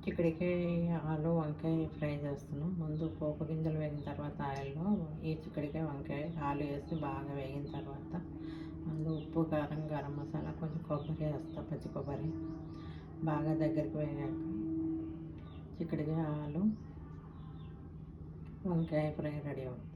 చిక్కుడుకాయ ఆలు వంకాయ ఫ్రై చేస్తున్నాం. ముందు పోపు గింజలు వేగిన తర్వాత ఆయిల్లో ఈ చిక్కుడుకాయ వంకాయ ఆలు వేసి బాగా వేగిన తర్వాత అందులో ఉప్పు కారం గరం మసాలా కొంచెం కొబ్బరి వేస్తా, పచ్చి కొబ్బరి బాగా దగ్గరికి వేగాక చిక్కుడుకాయ ఆలు వంకాయ ఫ్రై రెడీ అవుతుంది.